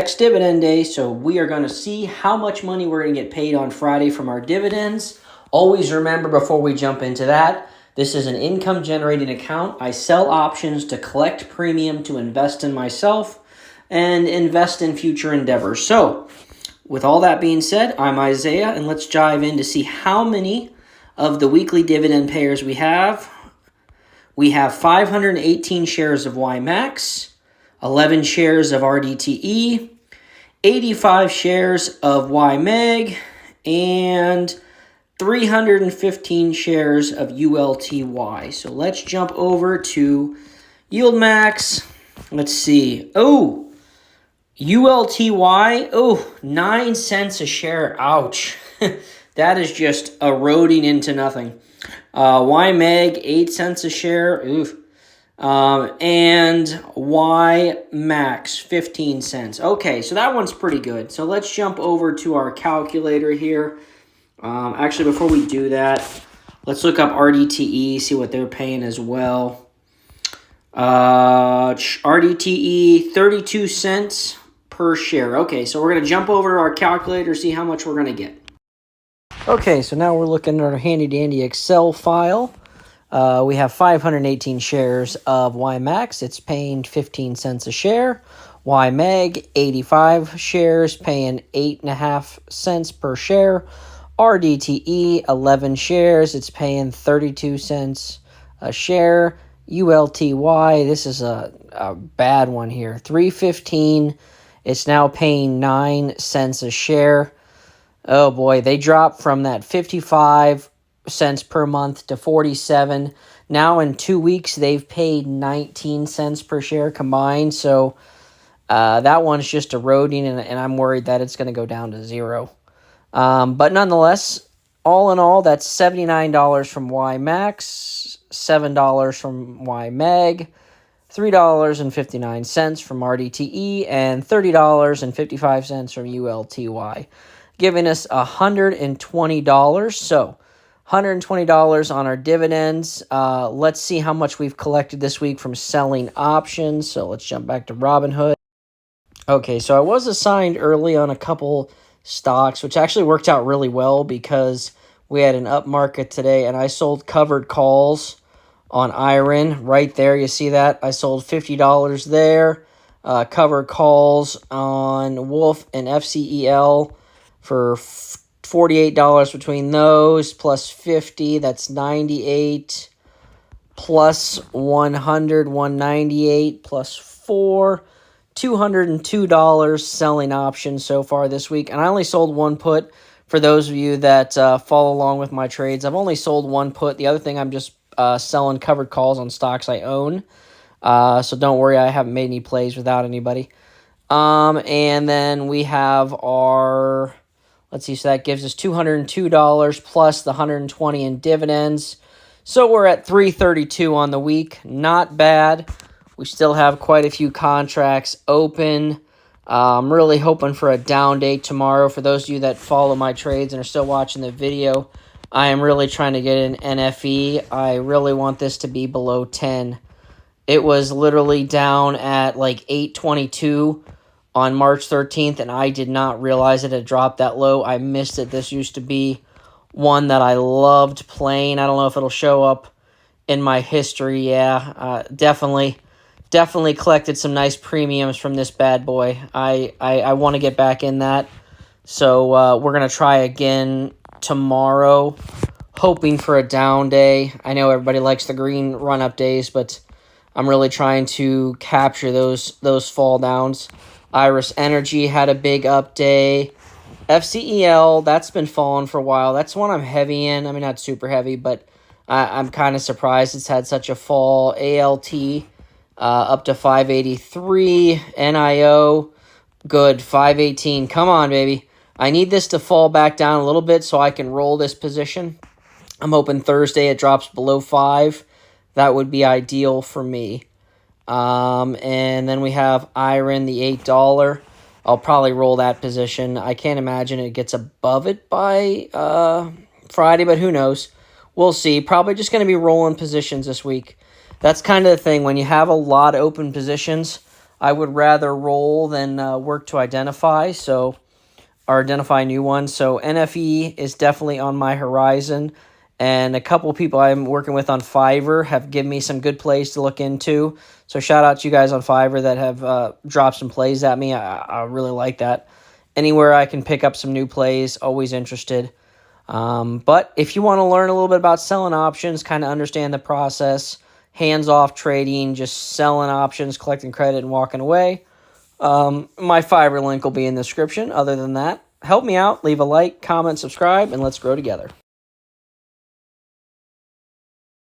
Next dividend day, so we are going to see how much money we're going to get paid on Friday from our dividends. Always remember before we jump into that, this is an income generating account. I sell options to collect premium to invest in myself and invest in future endeavors. So, with all that being said, I'm Isaiah, and let's dive in to see how many of the weekly dividend payers we have. We have 518 shares of YMAX, 11 shares of RDTE, 85 shares of YMEG, and 315 shares of ULTY. So let's jump over to YieldMax. Let's see. Oh, ULTY. Oh, 9 cents a share. Ouch. That is just eroding into nothing. YMEG, 8 cents a share. Oof. And Y Max, 15 cents. Okay, so that one's pretty good. So let's jump over to our calculator here. Actually, before we do that, let's look up RDTE, see what they're paying as well. RDTE, 32 cents per share. Okay, so we're going to jump over to our calculator, see how much we're going to get. Okay, so now we're looking at our handy-dandy Excel file. We have 518 shares of YMAX. It's paying 15 cents a share. YMEG, 85 shares, paying 8.5 cents per share. RDTE, 11 shares. It's paying 32 cents a share. ULTY, this is a bad one here. 315. It's now paying 9 cents a share. Oh boy, they dropped from that 55 cents per month to 47. Now in 2 weeks, they've paid 19 cents per share combined. So that one's just eroding, and I'm worried that it's going to go down to zero. But nonetheless, all in all, that's $79 from YMAX, $7 from YMEG, $3.59 from RDTE, and $30.55 from ULTY, giving us $120. So $120 on our dividends. Let's see how much we've collected this week from selling options. So let's jump back to Robinhood. Okay, so I was assigned early on a couple stocks, which actually worked out really well because we had an up market today, and I sold covered calls on Iron right there. You see that? I sold $50 there. Covered calls on Wolf and FCEL for $48 between those, plus 50, that's 98, plus 100, 198, plus 4, $202 selling options so far this week. And I only sold one put. For those of you that follow along with my trades, I've only sold one put. The other thing, I'm just selling covered calls on stocks I own. So don't worry, I haven't made any plays without anybody. And then we have our... Let's see, so that gives us $202 plus the $120 in dividends. So we're at $332 on the week. Not bad. We still have quite a few contracts open. I'm really hoping for a down day tomorrow. For those of you that follow my trades and are still watching the video, I am really trying to get an NFE. I really want this to be below 10. It was literally down at like 822 on March 13th, and I did not realize it had dropped that low. I missed it. This used to be one that I loved playing. I don't know if it'll show up in my history. Yeah, definitely collected some nice premiums from this bad boy. I want to get back in that. So we're going to try again tomorrow, hoping for a down day. I know everybody likes the green run-up days, but I'm really trying to capture those fall downs. Iris Energy had a big up day. FCEL, that's been falling for a while. That's one I'm heavy in. I mean, not super heavy, but I'm kind of surprised it's had such a fall. ALT, up to 583. NIO, good, 518. Come on, baby. I need this to fall back down a little bit so I can roll this position. I'm hoping Thursday it drops below 5. That would be ideal for me. And then we have Iron, the $8. I'll probably roll that position. I can't imagine it gets above it by Friday, but who knows? We'll see. Probably just going to be rolling positions this week. That's kind of the thing. When you have a lot of open positions, I would rather roll than work to identify, or identify new ones. So NFE is definitely on my horizon. And a couple people I'm working with on Fiverr have given me some good plays to look into. So shout out to you guys on Fiverr that have dropped some plays at me. I really like that. Anywhere I can pick up some new plays, always interested. But if you want to learn a little bit about selling options, kind of understand the process, hands-off trading, just selling options, collecting credit, and walking away, my Fiverr link will be in the description. Other than that, help me out, leave a like, comment, subscribe, and let's grow together.